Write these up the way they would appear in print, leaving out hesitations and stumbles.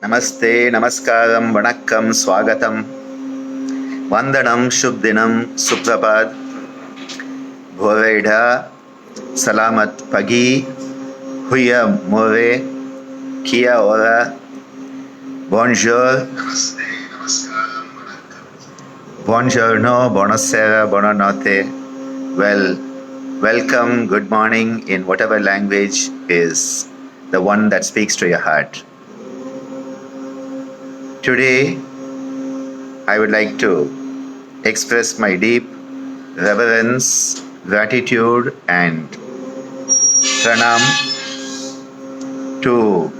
Namaste, Namaskaram, Vanakkam, Swagatam, Vandanam, Shubdinam, Suprabhat, Bhoveida, Salamat Pagi, Huya More, Kia Ora, Bonjour, Buongiorno, Buonasera, Buonanotte. Well, welcome, good morning in whatever language is the one that speaks to your heart. Today, I would like to express my deep reverence, gratitude, and pranam to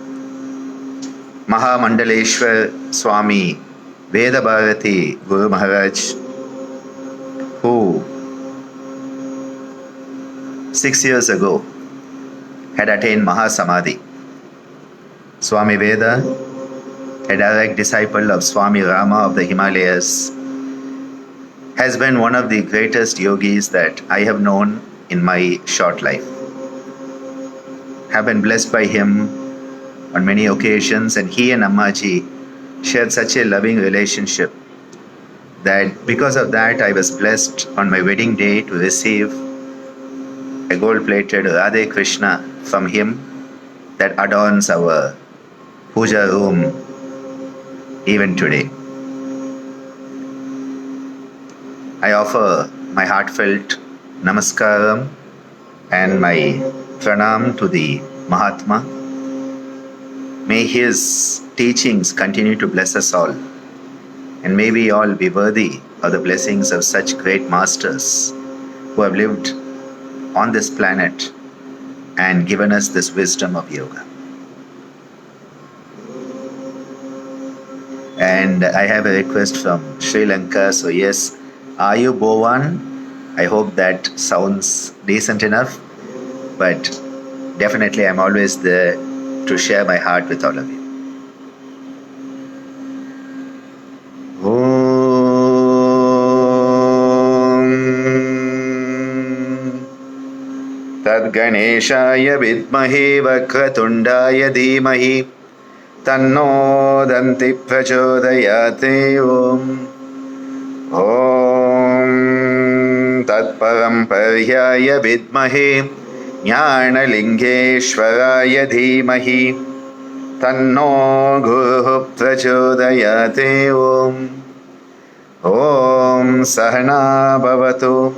Mahamandaleshwar Swami Veda Bharati Guru Maharaj, who 6 years ago had attained Mahasamadhi. Swami Veda, a direct disciple of Swami Rama of the Himalayas, has been one of the greatest yogis that I have known in my short life. Have been blessed by him on many occasions, and he and Ammaji shared such a loving relationship that because of that I was blessed on my wedding day to receive a gold-plated Radhe Krishna from him that adorns our puja room even today. I offer my heartfelt namaskaram and my pranam to the Mahatma. May his teachings continue to bless us all, and may we all be worthy of the blessings of such great masters who have lived on this planet and given us this wisdom of yoga. And I have a request from Sri Lanka. So yes, Ayu Bowan, I hope that sounds decent enough, but definitely I'm always there to share my heart with all of you. Tadganeshaya vidmahe vakratundaya dhimahi Tanno Danti Prachodayate Om Om Tatparam Paryaya Vidmahe Jnanalingeshwaraya Dhimahi Tanno Guru Prachodayate Om Om Sahana Bhavatu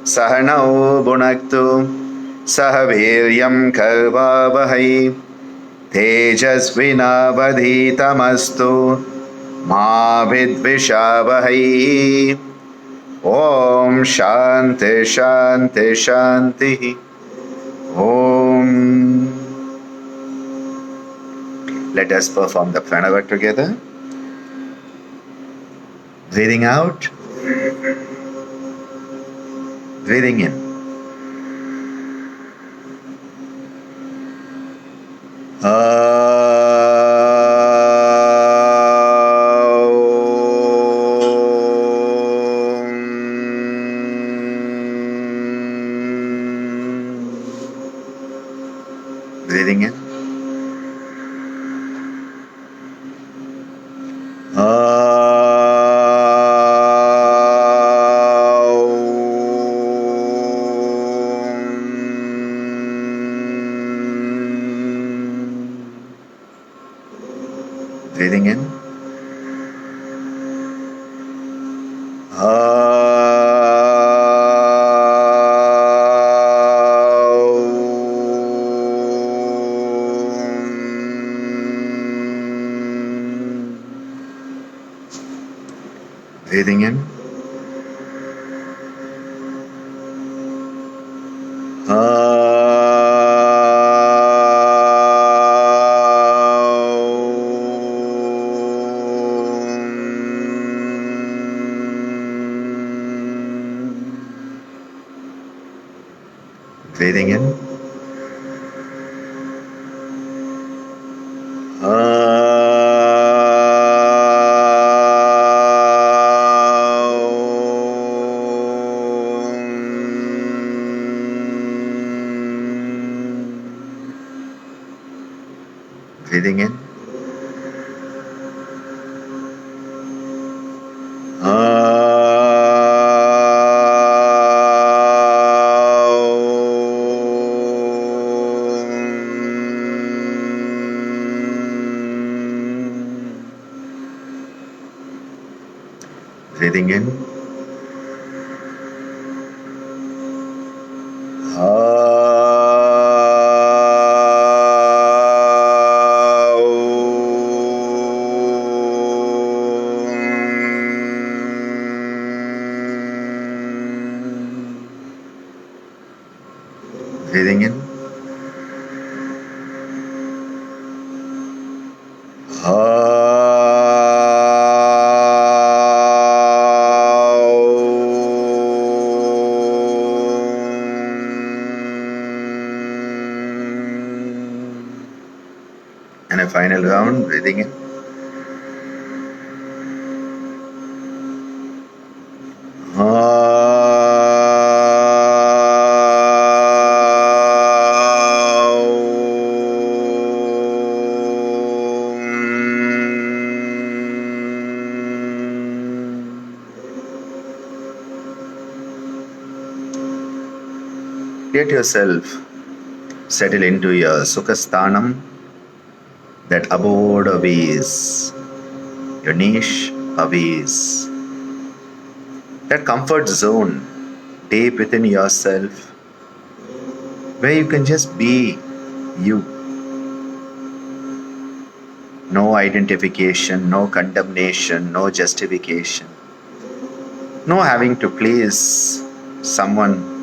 Sahanau Bhunaktu Sahaviryam Karvavahai तेजस्विनावधीतमस्तु मा विद्विषावहै ॐ शान्ति शान्ति शान्तिः ॐ. Let us perform the pranava together. Breathing out, breathing in. Breathing in. Breathing in. Breathing in. Breathing in. Breathing in. Breathing in. Breathing in. And a final round, breathing in. Let yourself settle into your Sukhasthanam, that abode of ease, your niche of ease, that comfort zone deep within yourself, where you can just be you. No identification, no condemnation, no justification, no having to please someone,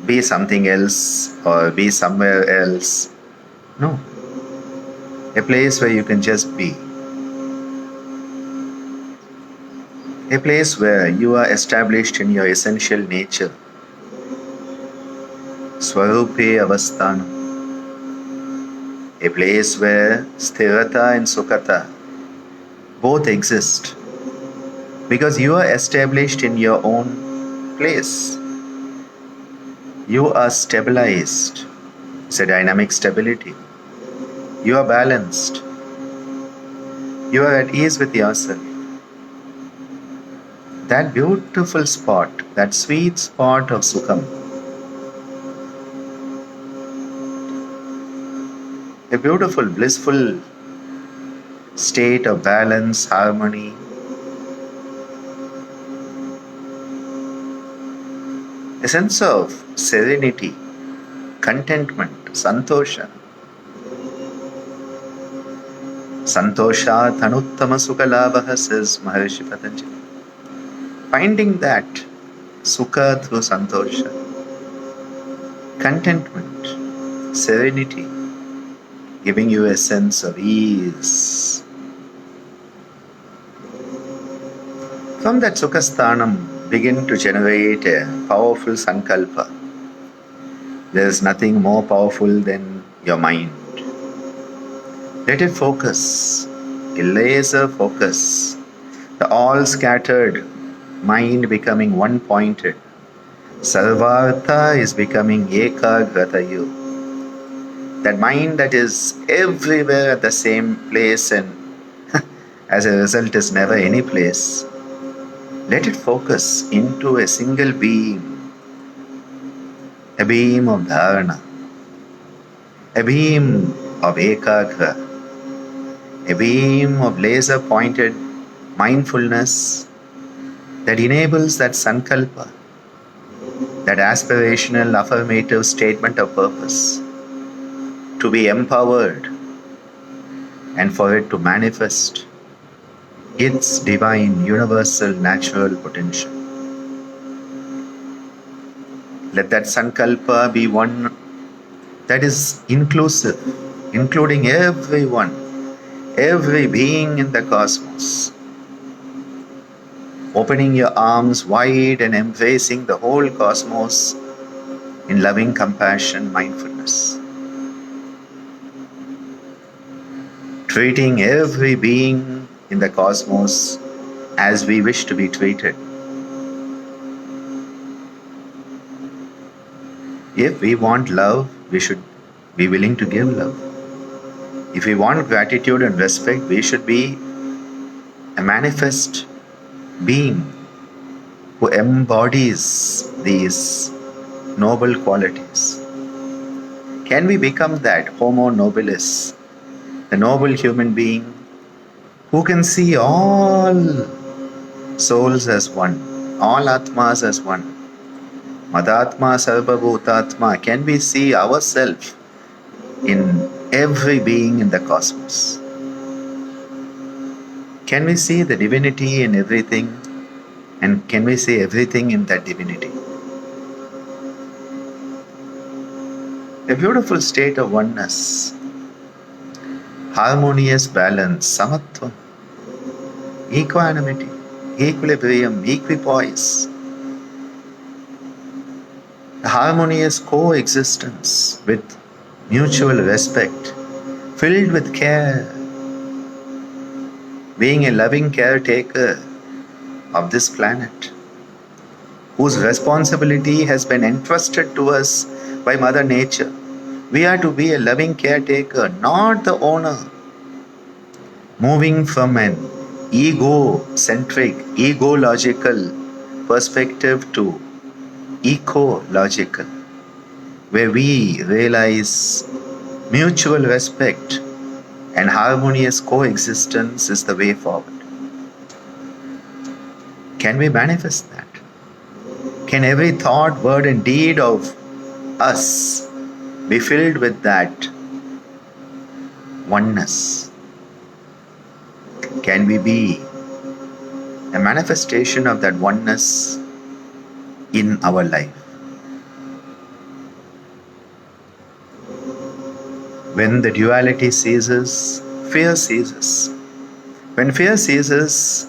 be something else or be somewhere else. No. A place where you can just be. A place where you are established in your essential nature. Swarupe Avasthanam. A place where Sthirata and Sukhata both exist. Because you are established in your own place. You are stabilized. It's a dynamic stability. You are balanced. You are at ease with yourself. That beautiful spot, that sweet spot of Sukham, a beautiful, blissful state of balance, harmony, a sense of serenity, contentment, santosha. Santosha tanuttama sukhalabha, says Maharishi Patanjali. Finding that sukha through santosha, contentment, serenity, giving you a sense of ease. From that Sukhasthanam, begin to generate a powerful sankalpa. There is nothing more powerful than your mind. Let it focus, a laser focus, the all scattered mind becoming one pointed. Sarvartha is becoming ekagratayu. That mind that is everywhere at the same place and as a result is never any place. Let it focus into a single beam, a beam of dharana, a beam of ekagra, a beam of laser pointed mindfulness that enables that sankalpa, that aspirational affirmative statement of purpose to be empowered and for it to manifest its divine, universal, natural potential. Let that sankalpa be one that is inclusive, including everyone, every being in the cosmos. Opening your arms wide and embracing the whole cosmos in loving compassion, mindfulness. Treating every being in the cosmos as we wish to be treated. If we want love, we should be willing to give love. If we want gratitude and respect, we should be a manifest being who embodies these noble qualities. Can we become that Homo nobilis, the noble human being who can see all souls as one, all Atmas as one. Madatma Sarvabhutatma. Can we see ourselves in every being in the cosmos? Can we see the divinity in everything? And can we see everything in that divinity? A beautiful state of oneness, harmonious balance, samatvam, equanimity, equilibrium, equipoise, harmonious coexistence with mutual respect, filled with care, being a loving caretaker of this planet, whose responsibility has been entrusted to us by Mother Nature. We are to be a loving caretaker, not the owner. Moving from an ego-centric, ego-logical perspective to eco-logical, where we realize mutual respect and harmonious coexistence is the way forward. Can we manifest that? Can every thought, word, and deed of us be filled with that oneness? Can we be a manifestation of that oneness in our life? When the duality ceases, fear ceases. When fear ceases,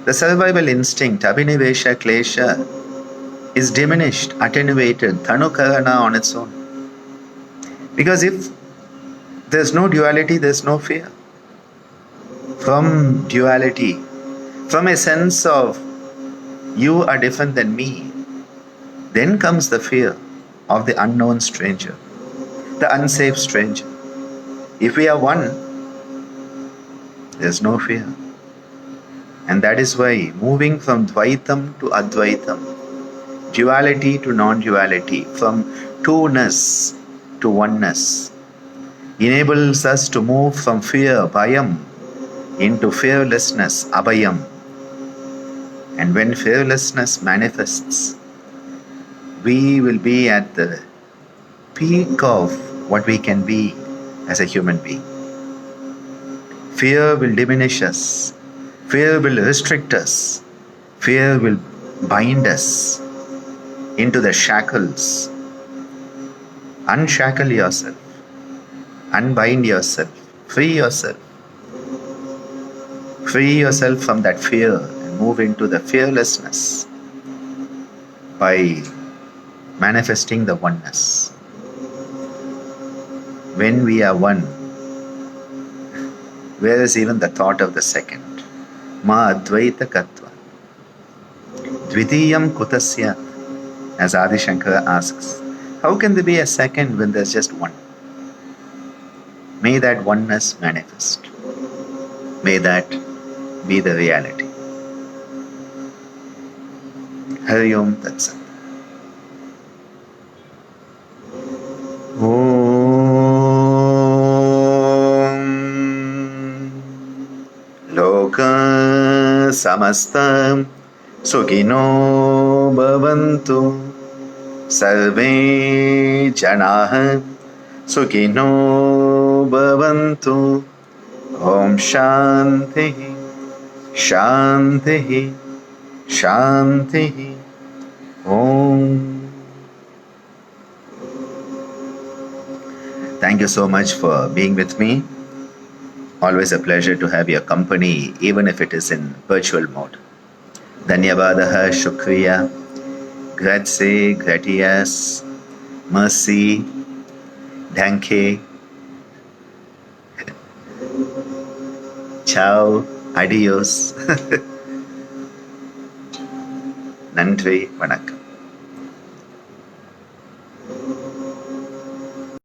the survival instinct, abhinivesha klesha, is diminished, attenuated, dhanukarana on its own. Because if there's no duality, there's no fear. From duality, from a sense of you are different than me, then comes the fear of the unknown stranger, the unsafe stranger. If we are one, there's no fear. And that is why moving from Dvaitam to Advaitam, duality to non-duality, from two-ness to oneness, enables us to move from fear, bhayam, into fearlessness, abhayam. And when fearlessness manifests, we will be at the peak of what we can be as a human being. Fear will diminish us. Fear will restrict us. Fear will bind us into the shackles. Unshackle yourself. Unbind yourself. Free yourself. Free yourself from that fear and move into the fearlessness by manifesting the oneness. When we are one, where is even the thought of the second? Ma advaita katva. Dvitiyam kutasya. As Adi Shankara asks, how can there be a second when there's just one? May that oneness manifest. May that be the reality. Hari Om Tat Sat. Loka samastam sukino bhavantu sarve janaha sukino bhavantu. Om Shanti Shanti Shanti Om. Thank you so much for being with me. Always a pleasure to have your company, even if it is in virtual mode. Dhanyavadaha, shukriya, grazie, gratias, mercy, danke, ciao, adios. Nandri, vanakkam.